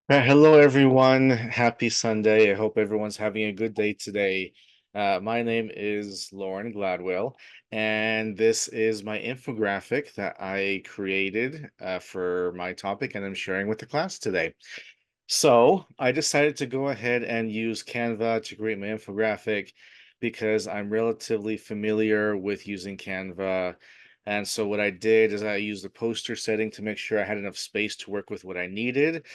Hello, everyone. Happy Sunday. I hope everyone's having a good day today. My name is Lauren Gladwell, and this is my infographic that I created for my topic, and I'm sharing with the class today. So I decided to go ahead and use Canva to create my infographic because I'm relatively familiar with using Canva. And so what I did is I used the poster setting to make sure I had enough space to work with what I needed,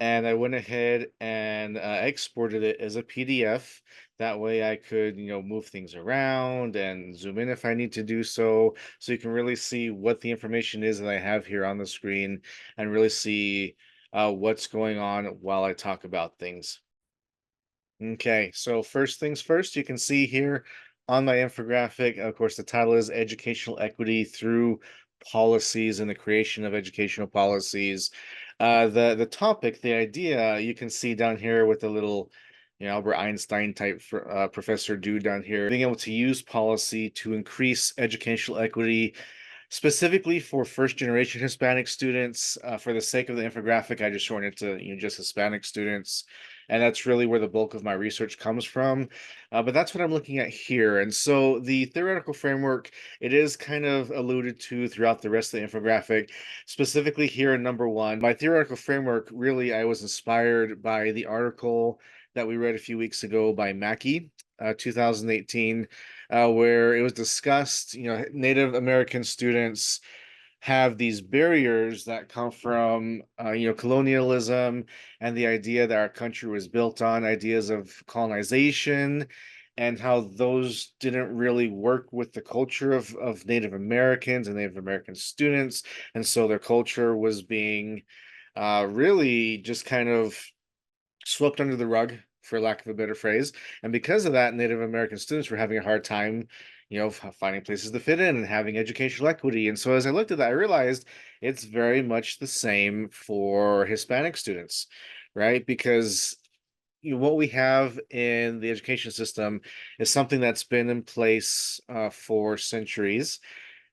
and I went ahead and exported it as a PDF. That way I could, move things around and zoom in if I need to do so. So you can really see what the information is that I have here on the screen and really see what's going on while I talk about things. Okay, so first things first, you can see here on my infographic, of course, the title is Educational Equity Through Policies and the Creation of Educational Policies. The topic, the idea, you can see down here with the little, Albert Einstein type professor dude down here, being able to use policy to increase educational equity specifically for first generation Hispanic students. For the sake of the infographic, I just shortened it to just Hispanic students, and that's really where the bulk of my research comes from. But that's what I'm looking at here. And so the theoretical framework, it is kind of alluded to throughout the rest of the infographic, specifically here in number one. My theoretical framework, really, I was inspired by the article that we read a few weeks ago by Mackey, 2018, where it was discussed, Native American students have these barriers that come from, colonialism and the idea that our country was built on ideas of colonization and how those didn't really work with the culture of Native Americans and Native American students. And so their culture was being really just kind of swept under the rug, for lack of a better phrase. And because of that, Native American students were having a hard time, finding places to fit in and having educational equity. And so as I looked at that, I realized it's very much the same for Hispanic students, right? Because what we have in the education system is something that's been in place for centuries,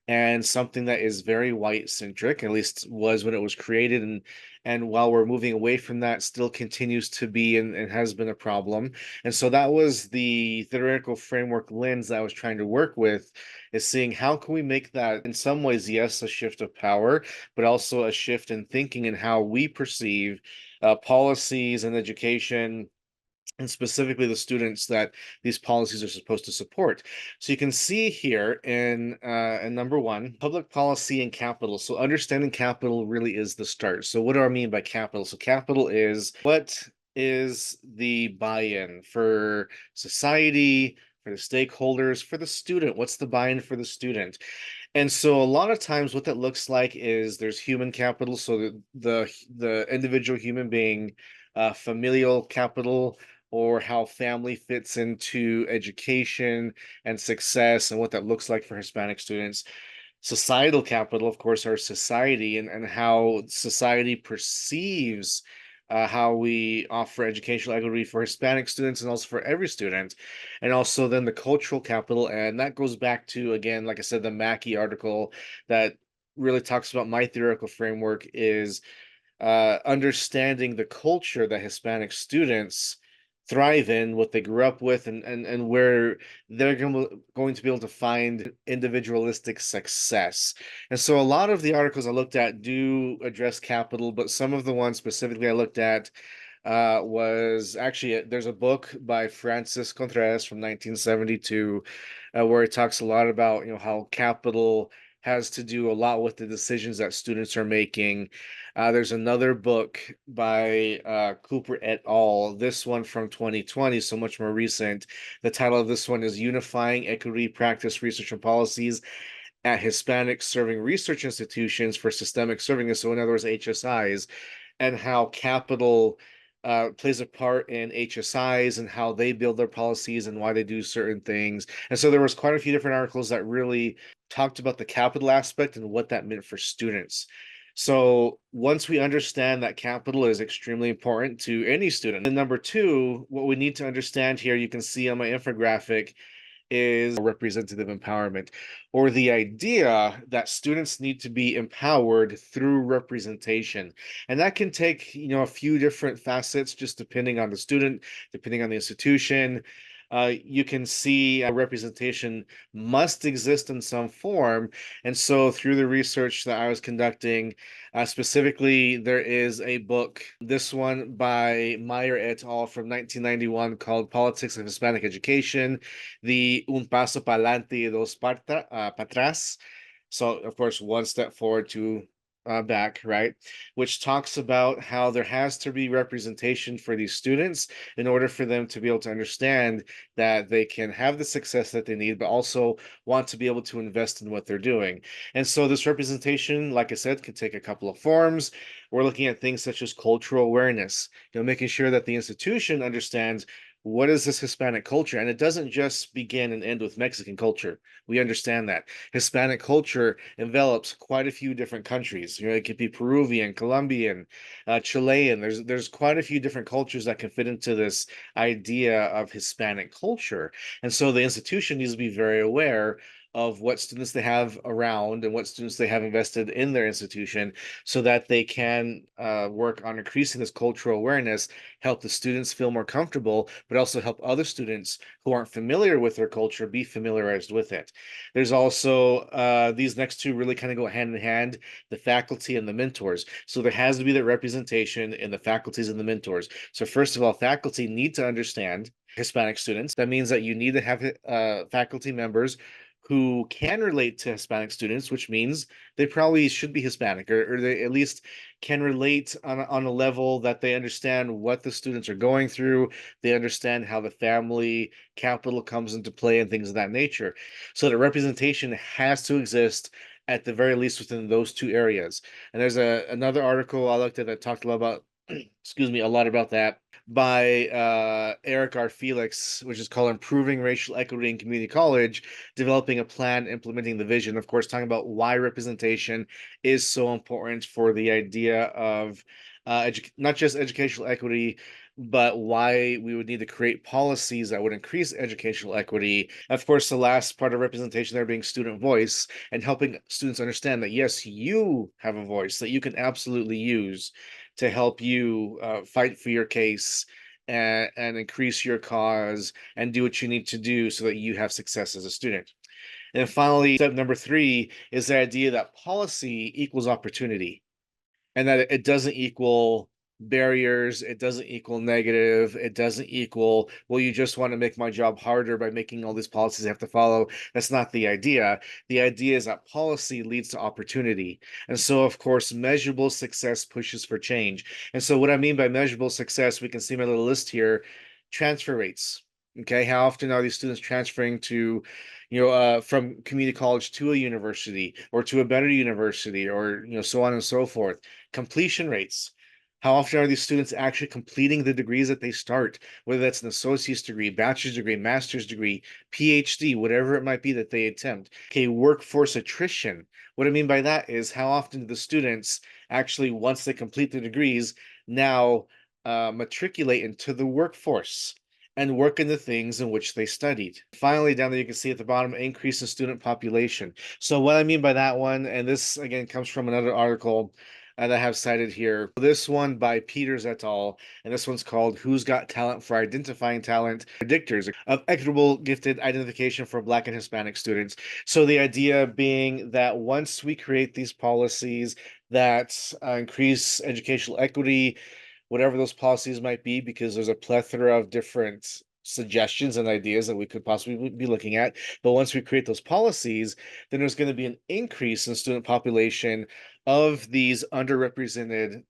and something that is very white centric, at least was when it was created, and while we're moving away from that, still continues to be and has been a problem. And so that was the theoretical framework lens that I was trying to work with, is seeing how can we make that in some ways, yes, a shift of power, but also a shift in thinking and how we perceive policies and education, and specifically the students that these policies are supposed to support. So you can see here in number one, public policy and capital. So understanding capital really is the start. So what do I mean by capital? So capital is what is the buy-in for society, for the stakeholders, for the student? What's the buy-in for the student? And so a lot of times what that looks like is there's human capital, so the individual human being, familial capital, or how family fits into education and success and what that looks like for Hispanic students. Societal capital, of course, our society and how society perceives how we offer educational equity for Hispanic students and also for every student. And also then the cultural capital. And that goes back to, again, like I said, the Mackey article that really talks about my theoretical framework is understanding the culture that Hispanic students thrive in, what they grew up with, and where they're going to be able to find individualistic success. And so a lot of the articles I looked at do address capital, but some of the ones specifically I looked at was actually, there's a book by Francis Contreras from 1972, where it talks a lot about, how capital has to do a lot with the decisions that students are making. There's another book by Cooper et al., this one from 2020, so much more recent. The title of this one is Unifying Equity Practice, Research, and Policies at Hispanic Serving Research Institutions for Systemic Serving. So in other words, HSIs, and how capital plays a part in HSIs and how they build their policies and why they do certain things. And so there was quite a few different articles that really talked about the capital aspect and what that meant for students. So once we understand that capital is extremely important to any student, and number two, what we need to understand here, you can see on my infographic, is representative empowerment, or the idea that students need to be empowered through representation. And that can take, a few different facets, just depending on the student, depending on the institution. You can see representation must exist in some form. And so, through the research that I was conducting, specifically, there is a book, this one by Meyer et al. From 1991, called Politics of Hispanic Education, the Un Paso Pa'lante y Dos Patras. So, of course, one step forward, two back, right? Which talks about how there has to be representation for these students in order for them to be able to understand that they can have the success that they need, but also want to be able to invest in what they're doing. And so this representation, like I said, can take a couple of forms. We're looking at things such as cultural awareness, making sure that the institution understands what is this Hispanic culture? And it doesn't just begin and end with Mexican culture. We understand that. Hispanic culture envelops quite a few different countries. It could be Peruvian, Colombian, Chilean. There's quite a few different cultures that can fit into this idea of Hispanic culture. And so the institution needs to be very aware of what students they have around and what students they have invested in their institution, so that they can work on increasing this cultural awareness, help the students feel more comfortable, but also help other students who aren't familiar with their culture be familiarized with it. There's also these next two really kind of go hand in hand, the faculty and the mentors. So there has to be that representation in the faculties and the mentors. So first of all, faculty need to understand Hispanic students. That means that you need to have faculty members who can relate to Hispanic students, which means they probably should be Hispanic, or they at least can relate on a level that they understand what the students are going through. They understand how the family capital comes into play and things of that nature. So the representation has to exist at the very least within those two areas. And there's another article I looked at that talked a lot about excuse me, a lot about that, by Eric R. Felix, which is called Improving Racial Equity in Community College, Developing a Plan, Implementing the Vision. Of course, talking about why representation is so important for the idea of not just educational equity, but why we would need to create policies that would increase educational equity. Of course, the last part of representation there being student voice, and helping students understand that, yes, you have a voice that you can absolutely use to help you fight for your case, and increase your cause and do what you need to do so that you have success as a student. And then finally, step number three is the idea that policy equals opportunity, and that it doesn't equal barriers, it doesn't equal negative, it doesn't equal, well, you just want to make my job harder by making all these policies I have to follow. That's not the idea. The idea is that policy leads to opportunity. And so, of course, measurable success pushes for change. And so what I mean by measurable success, we can see my little list here: transfer rates. Okay, how often are these students transferring to, from community college to a university, or to a better university, or, so on and so forth. Completion rates. How often are these students actually completing the degrees that they start, whether that's an associate's degree, bachelor's degree, master's degree, PhD, whatever it might be that they attempt. Okay, workforce attrition. What I mean by that is, how often do the students actually, once they complete the degrees, now matriculate into the workforce and work in the things in which they studied. Finally, down there, you can see at the bottom, increase in student population. So what I mean by that one, and this again comes from another article that I have cited here, this one by Peters et al., and this one's called Who's Got Talent for Identifying Talent, Predictors of Equitable Gifted Identification for Black and Hispanic Students. So the idea being that once we create these policies that increase educational equity, whatever those policies might be, because there's a plethora of different suggestions and ideas that we could possibly be looking at. But once we create those policies, then there's going to be an increase in student population of these underrepresented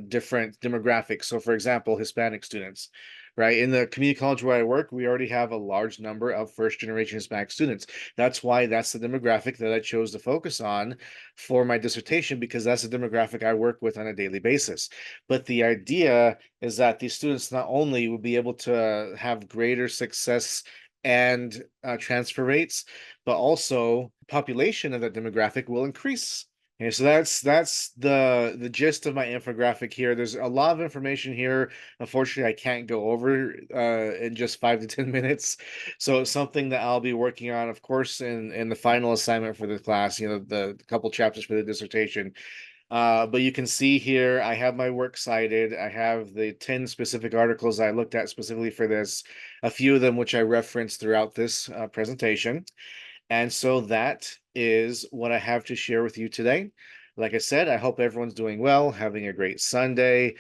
different demographics. So, for example, Hispanic students, right? In the community college where I work, we already have a large number of first generation Hispanic students. That's why that's the demographic that I chose to focus on for my dissertation, because that's the demographic I work with on a daily basis. But the idea is that these students not only will be able to have greater success and transfer rates, but also population of that demographic will increase Okay, so that's the gist of my infographic here. There's a lot of information here. Unfortunately, I can't go over in just 5 to 10 minutes. So it's something that I'll be working on, of course, in the final assignment for the class. The couple chapters for the dissertation. But you can see here, I have my work cited. I have the 10 specific articles I looked at specifically for this, a few of them which I referenced throughout this presentation. And so that is what I have to share with you today. Like I said, I hope everyone's doing well, having a great Sunday.